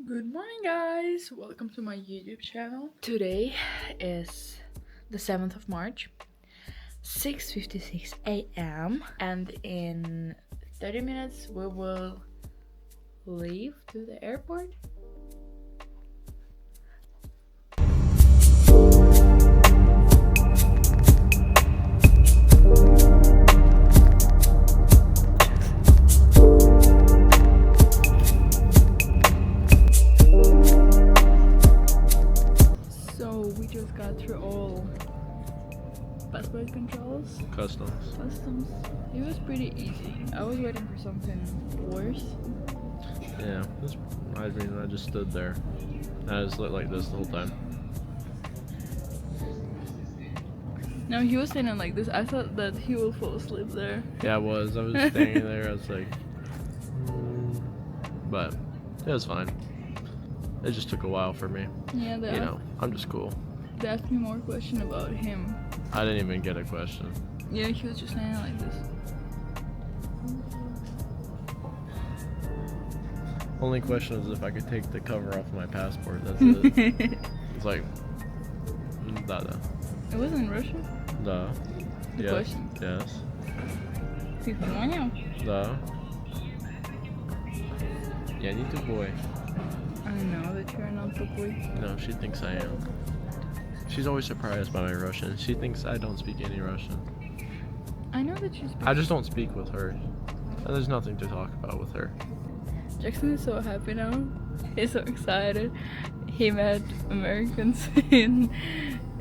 Good morning, guys! Welcome to my YouTube channel. Today is the 7th of March, 6:56 a.m. and in 30 minutes we will leave to the airport. So we just got through all passport controls. Customs. It was pretty easy. I was waiting for something worse. Yeah, I just stood there. I just looked like this the whole time. No, he was standing like this. I thought that he will fall asleep there. Yeah, I was standing there. I was like, but it was fine. It just took a while for me. Yeah, I'm just cool. they asked me more questions about him. I didn't even get a question. Yeah, he was just standing like this. Only question is if I could take the cover off my passport. That's it. It's like, da. It wasn't Russian? Da. The Yes. question? Yes. Ты понял? Da. Я не тупой. I know that you're not тупой. No, she thinks I am. She's always surprised by my Russian. She thinks I don't speak any Russian. I know that you speak. I just don't speak with her. And there's nothing to talk about with her. Jackson is so happy now. He's so excited. He met Americans in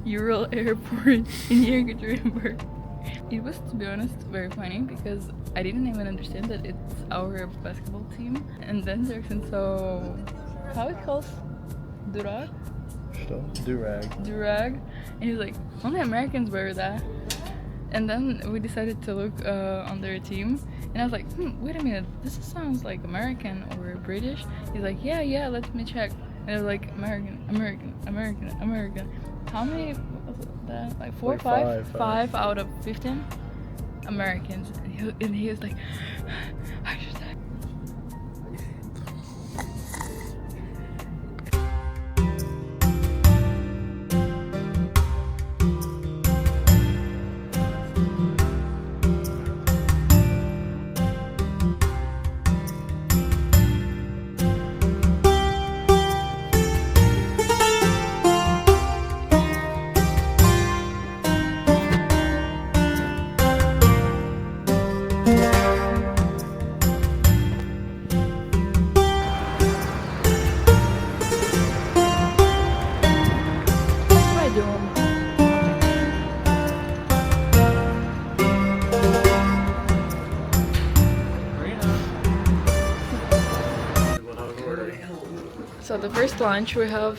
Ural Airport in Yekaterinburg. It was, to be honest, very funny because I didn't even understand that it's our basketball team. And then Jackson saw how it calls Durag? Durag. Durag, and he's like, only Americans wear that. And then we decided to look on their team, and I was like, wait a minute, this sounds like American or British. He's like, yeah, let me check. And I was like, American. How many was that? Like four, Like five out of 15 Americans. And he was like, I just died. So the first lunch we have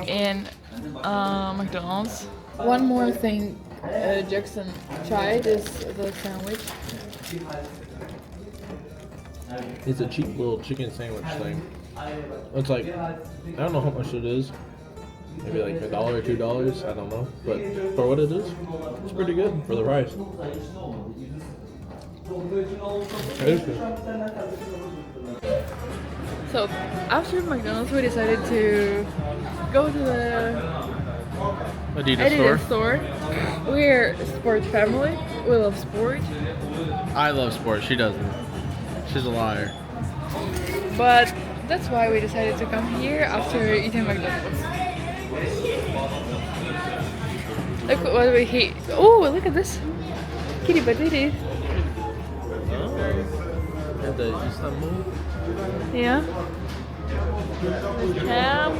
in McDonald's. One more thing Jackson tried is the sandwich. It's a cheap little chicken sandwich thing. It's like, I don't know how much it is. Maybe like $1 or $2, I don't know. But for what it is, it's pretty good for the price. It is good. So after McDonald's we decided to go to the Adidas store. We're a sport family. We love sport. I love sports. She doesn't. She's a liar. But that's why we decided to come here after eating McDonald's. Look what we hate. Oh, look at this. Kitty patties. At the Istanbul. Yeah. Ham.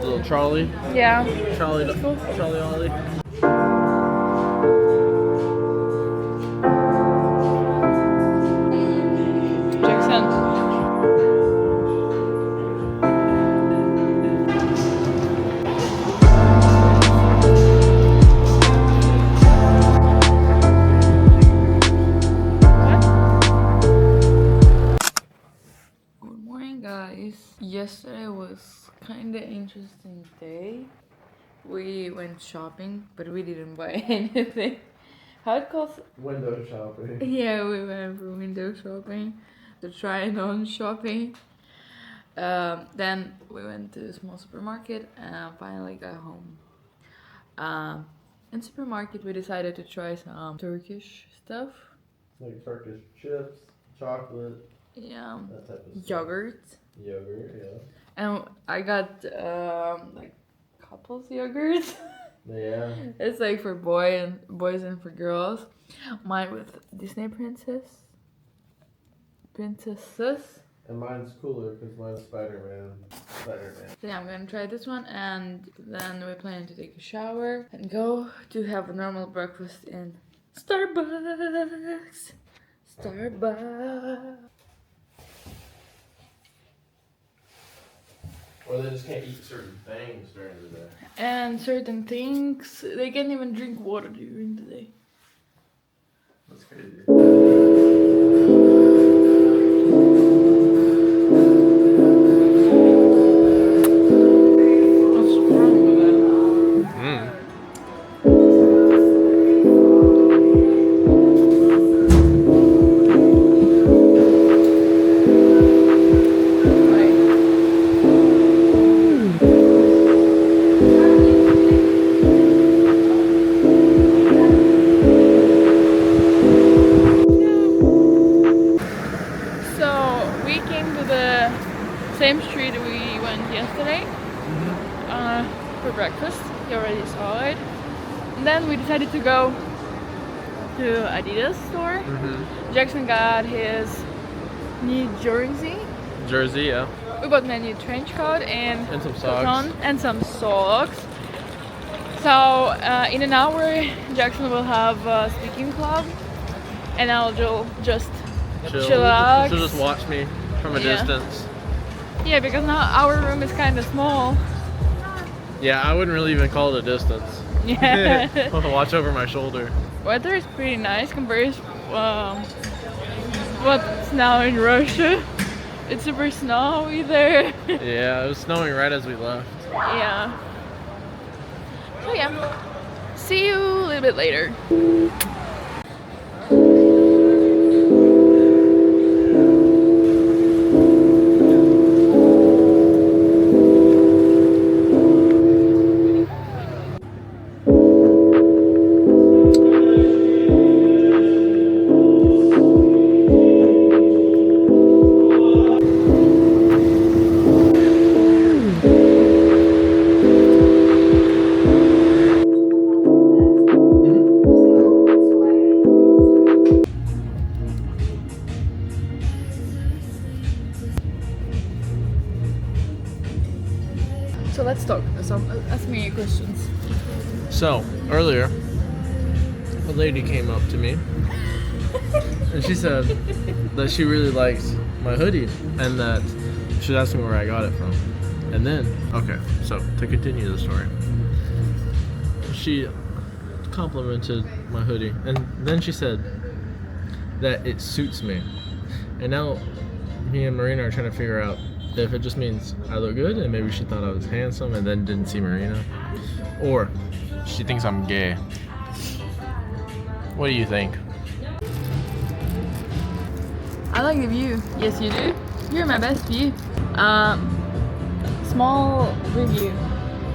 Little Charlie. Yeah. Charlie Cool. Ollie. Jackson. Good morning, guys. Yesterday was kind of interesting day. We went shopping, but we didn't buy anything. How it calls? Window shopping. Yeah, we went for window shopping, the try-on shopping. Then we went to a small supermarket and finally got home. In supermarket we decided to try some Turkish stuff. Like Turkish chips, chocolate, Yeah. that type of stuff. Yogurt. Yogurt, yeah. And I got like couples yogurt. Yeah. It's like for boys and for girls. Mine with Disney princesses. And mine's cooler because mine's Spider-Man. So yeah, I'm gonna try this one, and then we're planning to take a shower and go to have a normal breakfast in Starbucks. Or they just can't eat certain things during the day. And certain things, they can't even drink water during the day. That's crazy. What's wrong with that? Same street we went yesterday for breakfast. You already saw it. And then we decided to go to Adidas store. Jackson got his new jersey. Yeah. We bought a new trench coat and some socks. And some socks. So in an hour, Jackson will have a speaking club, and I'll just chillax. She'll just watch me from a distance. Yeah, because now our room is kind of small. Yeah, I wouldn't really even call it a distance. Yeah. I'll watch over my shoulder. Weather is pretty nice compared to what's now in Russia. It's super snowy there. Yeah, it was snowing right as we left. Yeah. So yeah, see you a little bit later. So let's talk. Ask me questions. So, earlier, a lady came up to me and she said that she really liked my hoodie and that she asked me where I got it from. And then, okay, so to continue the story, she complimented my hoodie and then she said that it suits me. And now me and Marina are trying to figure out if it just means I look good and maybe she thought I was handsome and then didn't see Marina, or she thinks I'm gay. What do you think? I like the view. Yes, you do. You're my best view. Small review.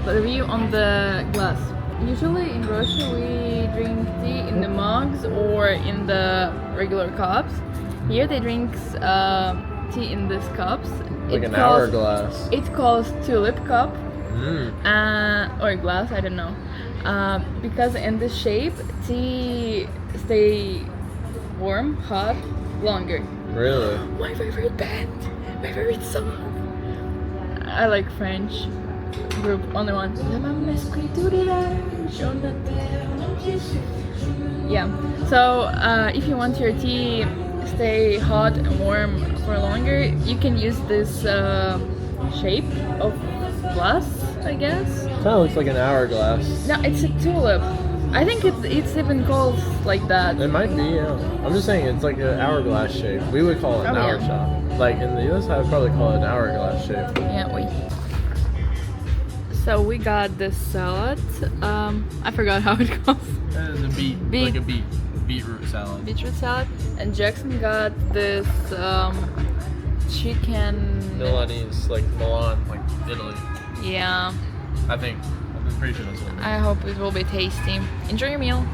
The view on the glass. Usually in Russia we drink tea in the mugs or in the regular cups. Here they drink tea in these cups. Like an hourglass. It's called tulip cup. Or glass, I don't know. Because in this shape, tea stay warm, hot, longer. Really? My favorite band, my favorite song. I like French group, only one. Yeah. So if you want your tea stay hot and warm for longer, you can use this shape of glass, I guess. Kind of looks like an hourglass. No, it's a tulip. I think it's even called like that. It might be, yeah. I'm just saying it's like an hourglass shape. We would call it an hour shot. Like in the US, I would probably call it an hourglass shape. Yeah, wait. So we got this salad. I forgot how it goes. It's a like a beetroot salad. Beetroot salad. And Jackson got this chicken Milanese, like Milan, like Italy. Yeah. I think. I'm pretty sure that's what it is. I hope it will be tasty. Enjoy your meal.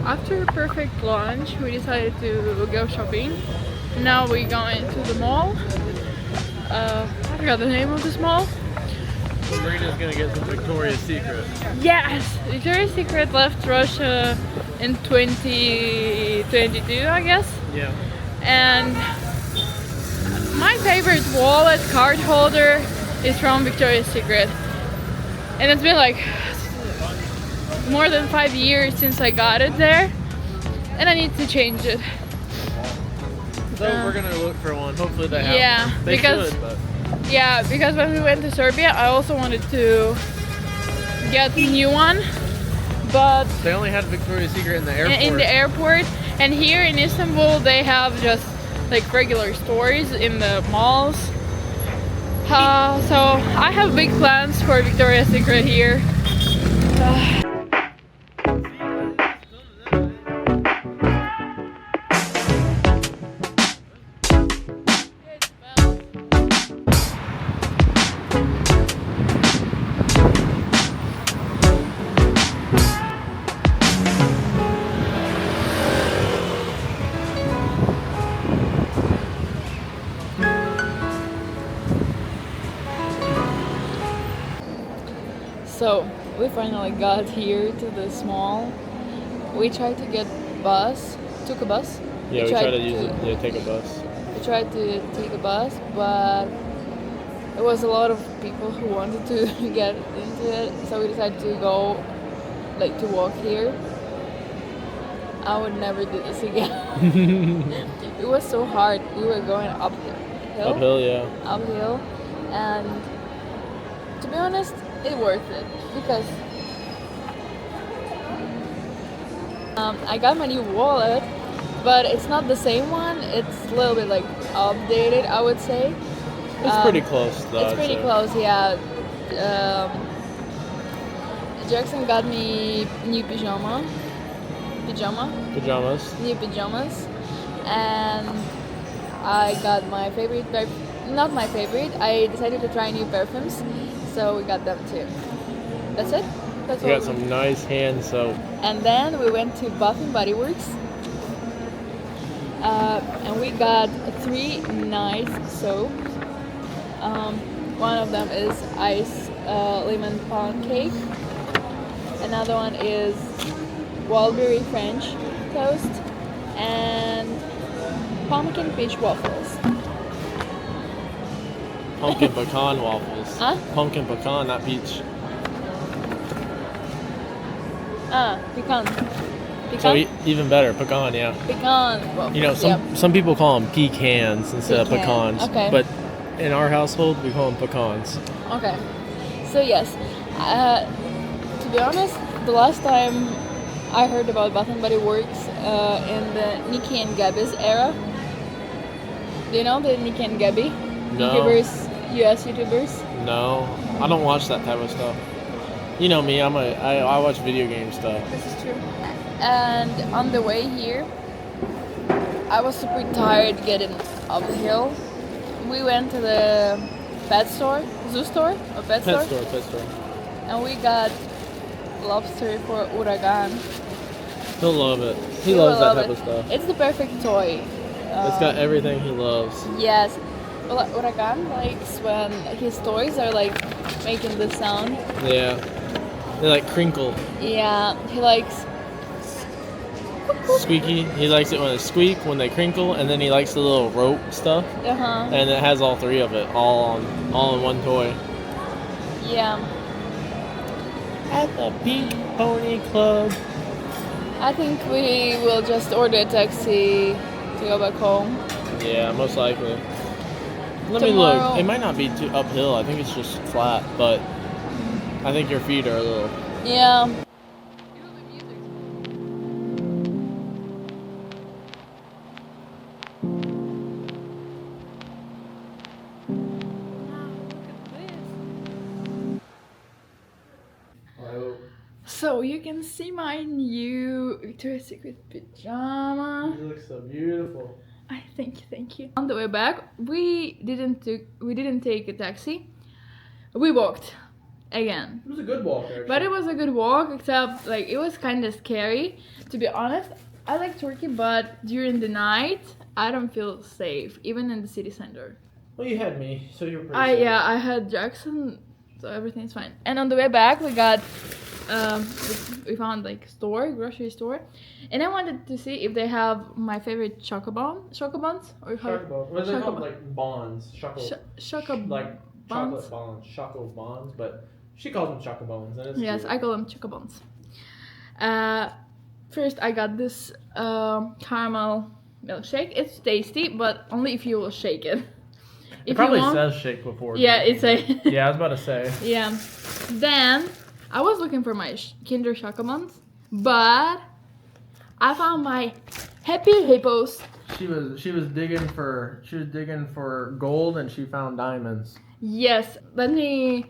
After a perfect lunch, we decided to go shopping. Now we're going to the mall. I forgot the name of this mall. Marina's gonna get some Victoria's Secret. Yes! Victoria's Secret left Russia in 2022, I guess. Yeah. And my favorite wallet card holder is from Victoria's Secret. And it's been like more than 5 years since I got it there. And I need to change it. So we're gonna look for one. Hopefully they have Yeah, one. They because should, but yeah, because when we went to Serbia, I also wanted to get a new one, but they only had Victoria's Secret in the airport. in the airport, and here in Istanbul they have just like regular stores in the malls. So I have big plans for Victoria's Secret here. So we finally got here to this mall. We tried to get took a bus. yeah, we tried to use it. Yeah, take a bus. We tried to take a bus, but there was a lot of people who wanted to get into it, so we decided to go, like to walk here. I would never do this again. It was so hard. We were going uphill. Uphill, yeah. Uphill, and to be honest, it's worth it because I got my new wallet, but it's not the same one. It's a little bit like updated, I would say. It's pretty close though. It's pretty close, yeah. Jackson got me new new pajamas, and I got my favorite not my favorite. I decided to try new perfumes, so we got them too. That's it. That's We all. got some nice hand soap. And then we went to Bath and Body Works, and we got 3 nice soaps. One of them is ice lemon pound cake. Another one is Wildberry French toast and pumpkin peach waffles. Pumpkin pecan waffles. Huh? Pumpkin pecan, not peach. Pecan. Pecan? So even better, pecan, yeah. Pecan waffles. You know, some people call them pecans instead of pecans. Okay. But in our household, we call them pecans. Okay. So yes, to be honest, the last time I heard about Bath and Body Works in the Nikki and Gabby's era. Do you know the Nikki and Gabby? No. YouTubers, US YouTubers. No, I don't watch that type of stuff. You know me, I watch video game stuff. This is true. And on the way here, I was super tired getting uphill. We went to the pet store, zoo store, or pet store, and we got lobster for Uragan. He'll love it. He loves that type of stuff. It's the perfect toy. It's got everything he loves. Yes. Well, Uragan likes when his toys are like making the sound. Yeah. They like crinkle. Yeah, he likes Squeaky. He likes it when it squeak, when they crinkle, and then he likes the little rope stuff. And it has all 3 of it, all in one toy. Yeah. At the Pink Pony Club. I think we will just order a taxi to go back home. Yeah, most likely. Let me Tomorrow- look. It might not be too uphill. I think it's just flat, but I think your feet are a little. Yeah. So So you can see my new Victoria's Secret pajama. You look so beautiful. I thank you. On the way back, we didn't take a taxi. We walked again. It was a good walk, actually. But it was a good walk, except like it was kind of scary. To be honest, I like Turkey, but during the night, I don't feel safe, even in the city center. Well, you had me, so you were pretty safe. Yeah, I had Jackson, so everything's fine. And on the way back, we got we found like grocery store, and I wanted to see if they have my favorite chocobuns or Chocobo. What are they called? Like bonds. Chocobuns. Like chocolate bonds. Choco bonds, but she calls them chocobones. Yes, cute. I call them chocobuns. First, I got this caramel milkshake. It's tasty, but only if you will shake it. It probably says shake before. Yeah, it's a. Yeah, I was about to say. Yeah. Then I was looking for my Kinder Chocobuns, but I found my Happy Hippos. She was digging for gold, and she found diamonds. Yes. Let me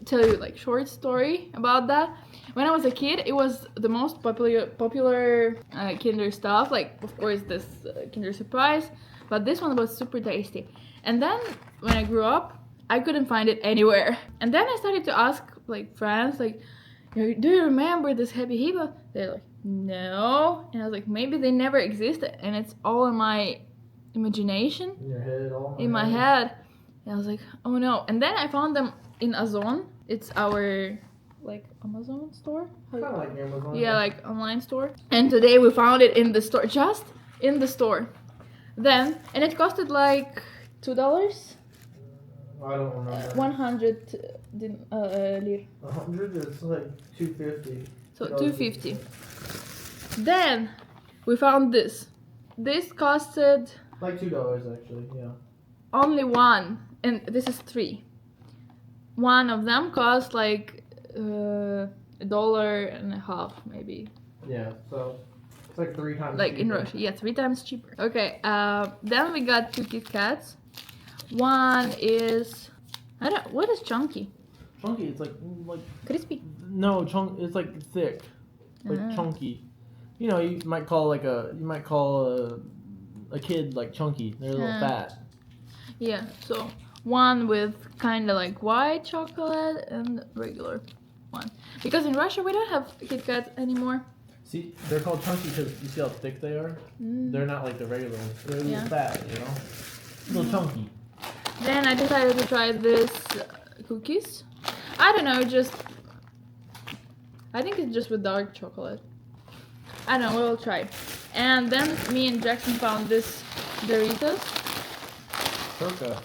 tell you like short story about that. When I was a kid, it was the most popular Kinder stuff. Like, of course, this Kinder Surprise, but this one was super tasty. And then when I grew up, I couldn't find it anywhere. And then I started to ask like friends, like, do you remember this Happy Hippo? They're like, no. And I was like, maybe they never existed, and it's all in my imagination. In your head, all in my head. And I was like, oh no. And then I found them in Ozon. It's our like Amazon store. Kind of like Amazon. Yeah, like online store. And today we found it in the store, just in the store. Then, and it costed like $2. I don't remember. 100 lira. 100? It's like 250. So 250. Then we found this. This costed like $2 actually. Yeah. only one, and this is 3. One of them cost like $1.50 maybe. Yeah, so it's like 3 times like cheaper. in Russia. Yeah, 3 times cheaper. Okay, then we got 2 Kit Kats. One is what is chunky? Chunky, it's like Crispy. no it's like thick, like chunky. You know, you might call a kid like chunky. They're a little fat. Yeah, so one with kind of like white chocolate and regular one. Because in Russia we don't have Kit Kats anymore. See, they're called chunky because you see how thick they are? They're not like the regular ones. They're a little fat, you know? A little chunky. Then I decided to try this cookies. I don't know, I think it's just with dark chocolate. I don't know, we'll try. And then me and Jackson found this Doritos. Turka.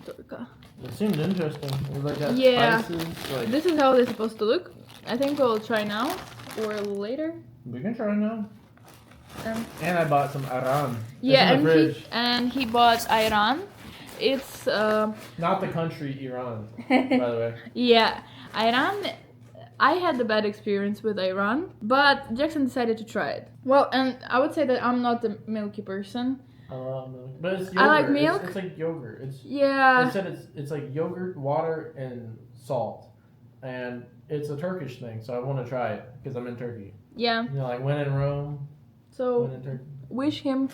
Turka. It seemed interesting. It was like that spices. Like... This is how they're supposed to look. I think we'll try now or later. We can try now. And I bought some ayran. Yeah, and he bought ayran. It's not the country Iran, by the way. Yeah, ayran. I had a bad experience with ayran, but Jackson decided to try it. Well, and I would say that I'm not a milky person. I love milk, but it's yogurt. I like milk. It's like yogurt. Yeah. They said it's like yogurt, water, and salt, and it's a Turkish thing. So I want to try it because I'm in Turkey. Yeah. You know, like when in Rome. So when in Turkey. Wish him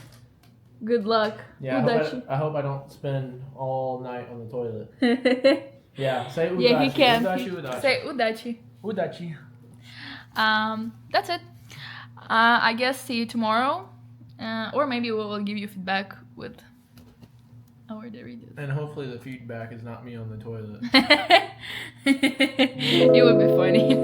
good luck. Yeah, I hope I don't spend all night on the toilet. Yeah, say udachi. Yeah, he can. Udachi. Say udachi. Udachi. That's it. I guess see you tomorrow. Or maybe we will give you feedback with our Doritos. And hopefully the feedback is not me on the toilet. It would be funny.